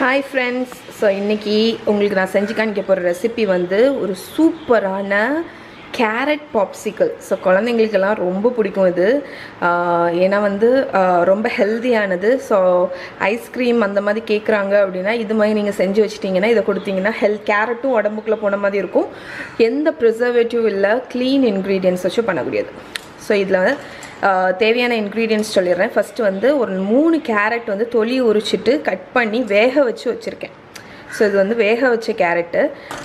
Hi friends, so இன்னைக்கு உங்களுக்கு நான் செஞ்சு காமிக்க போற ரெசிபி வந்து ஒரு சூப்பரான கேரட் பாப்சிக்கல். ஸோ குழந்தைங்களுக்கெல்லாம் ரொம்ப பிடிக்கும் இது. ஏன்னா வந்து ரொம்ப ஹெல்தியானது. ஸோ ஐஸ்கிரீம் அந்த மாதிரி கேட்குறாங்க அப்படின்னா இது மாதிரி நீங்கள் செஞ்சு வச்சிட்டிங்கன்னா இதை கொடுத்தீங்கன்னா கேரட்டும் உடம்புக்குள்ளே போன மாதிரி இருக்கும். எந்த ப்ரிசர்வேட்டிவ் இல்லை, க்ளீன் இன்க்ரீடியன்ஸ் வச்சு பண்ணக்கூடியது. ஸோ இதில் தேவையான இன்க்ரீடியன்ஸ் சொல்லிடுறேன். ஃபஸ்ட்டு வந்து ஒரு 3 கேரட் வந்து தொலி உரிச்சிட்டு கட் பண்ணி வேக வச்சு வச்சுருக்கேன். ஸோ இது வந்து வேக வச்ச கேரட்டு.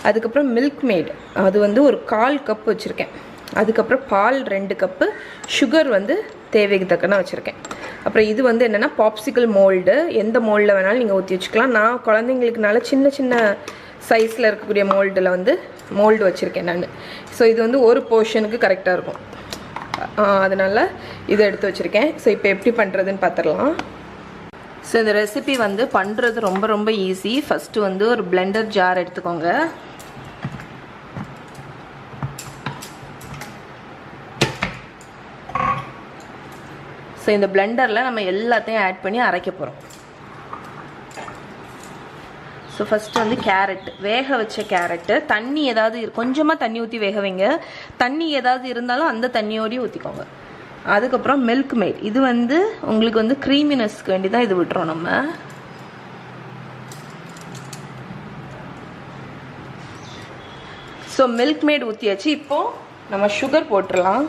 அதுக்கப்புறம் மில்க் மேட் அது வந்து ஒரு 1/4 கப் வச்சுருக்கேன். அதுக்கப்புறம் பால் 2 கப்பு, சுகர் வந்து தேவைக்கு தக்கன வச்சுருக்கேன். அப்புறம் இது வந்து என்னென்னா பாப்சிக்கல் மோல்டு. எந்த மோல்டில் வேணாலும் நீங்கள் ஊற்றி வச்சுக்கலாம். நான் குழந்தைங்களுக்குனால சின்ன சின்ன சைஸில் இருக்கக்கூடிய மோல்டில் வந்து மோல்டு வச்சுருக்கேன் நான். ஸோ இது வந்து ஒரு போர்ஷனுக்கு கரெக்டாக இருக்கும். அதனால் இதை எடுத்து வச்சுருக்கேன். ஸோ இப்போ எப்படி பண்ணுறதுன்னு பார்த்துடலாம். ஸோ இந்த ரெசிபி வந்து பண்ணுறது ரொம்ப ரொம்ப ஈஸி. ஃபஸ்ட்டு வந்து ஒரு பிளெண்டர் ஜார் எடுத்துக்கோங்க. ஸோ இந்த பிளெண்டரில் நம்ம எல்லாத்தையும் ஆட் பண்ணி அரைக்க போகிறோம். ஸோ ஃபஸ்ட்டு வந்து கேரட், வேக வச்ச கேரட்டு. தண்ணி ஏதாவது கொஞ்சமாக தண்ணி ஊற்றி வேக வைங்க. தண்ணி ஏதாவது இருந்தாலும் அந்த தண்ணியோடையும் ஊற்றிக்கோங்க. அதுக்கப்புறம் மில்க் மேட், இது வந்து உங்களுக்கு வந்து க்ரீமினஸ்க்கு வேண்டி தான் இது விட்டுறோம் நம்ம. ஸோ மில்க் மேட் ஊற்றியாச்சு. இப்போது நம்ம சுகர் போட்டுடலாம்.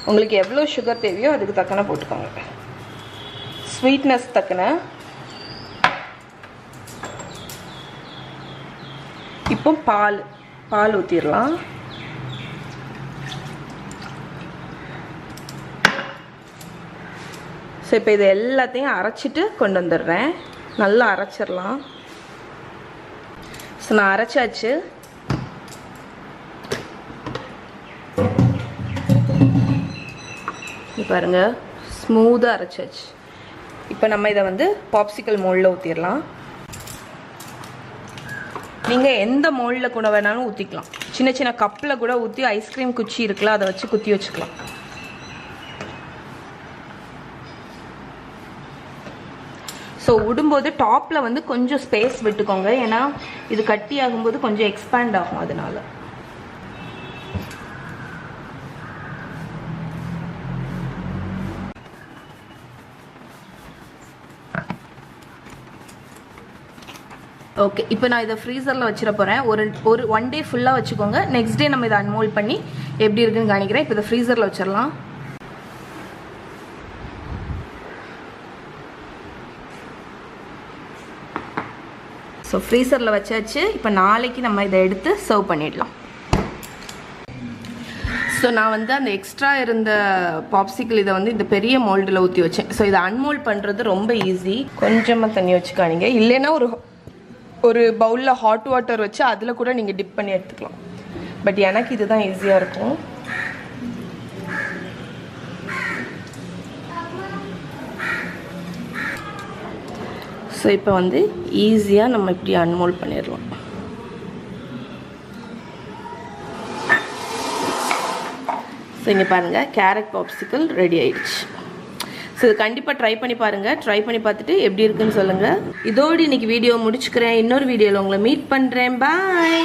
உங்களுக்கு எவ்வளோ சுகர் தேவையோ அதுக்கு தக்கன போட்டுக்கோங்க, ஸ்வீட்னஸ் தக்கன. இப்போ பால் ஊற்றிடலாம். ஸோ இப்போ இது எல்லாத்தையும் அரைச்சிட்டு கொண்டு வந்துடுறேன். நல்லா அரைச்சிடலாம். ஸோ நான் அரைச்சாச்சு. பாருங்க, ஸ்மூத்தாக அரைச்சாச்சு. இப்போ நம்ம இதை வந்து பாப்சிக்கல் மோல்டில் ஊற்றிடலாம். நீங்கள் எந்த மோல்டில் கூட வேணாலும் ஊற்றிக்கலாம். சின்ன சின்ன கப்பில் கூட ஊற்றி ஐஸ்கிரீம் குச்சி இருக்குல்ல, அதை வச்சு குத்தி வச்சுக்கலாம். ஸோ விடும்போது டாப்பில் வந்து கொஞ்சம் ஸ்பேஸ் விட்டுக்கோங்க. ஏன்னா இது கட்டி ஆகும்போது கொஞ்சம் எக்ஸ்பேண்ட் ஆகும். அதனால ஓகே. இப்போ நான் இதை ஃப்ரீசரில் வச்சிட போகிறேன். ஒரு 1 டே ஃபுல்லாக வச்சுக்கோங்க. நெக்ஸ்ட் டே நம்ம இதை அன்மோல்ட் பண்ணி எப்படி இருக்குன்னு காணிக்கிறேன். இப்போ இதை ஃப்ரீசரில் வச்சிடலாம். ஸோ ஃப்ரீசரில் வச்சாச்சு. இப்போ நாளைக்கு நம்ம இதை எடுத்து சர்வ் பண்ணிடலாம். ஸோ நான் வந்து அந்த எக்ஸ்ட்ரா இருந்த பாப்சிக்கல் இதை வந்து இந்த பெரிய மோல்டில் ஊற்றி வச்சேன். ஸோ இதை அன்மோல்ட் பண்ணுறது ரொம்ப ஈஸி. கொஞ்சமாக தண்ணி வச்சுக்காதீங்க. இல்லைன்னா ஒரு பவுலில் ஹாட் வாட்டர் வச்சு அதில் கூட நீங்கள் டிப் பண்ணி எடுத்துக்கலாம். பட் எனக்கு இதுதான் ஈஸியாக இருக்கும். ஸோ இப்போ வந்து ஈஸியாக நம்ம இப்படி அன்மோல்ட் பண்ணிடலாம். ஸோ இங்கே பாருங்கள், கேரட் பாப்சிக்கல் ரெடி ஆயிடுச்சு. ஸோ இது கண்டிப்பாக ட்ரை பண்ணி பாருங்கள். ட்ரை பண்ணி பார்த்துட்டு எப்படி இருக்குன்னு சொல்லுங்கள். இதோடு இன்றைக்கி வீடியோ முடிச்சுக்கிறேன். இன்னொரு வீடியோவில் உங்களை மீட் பண்ணுறேன். பாய்.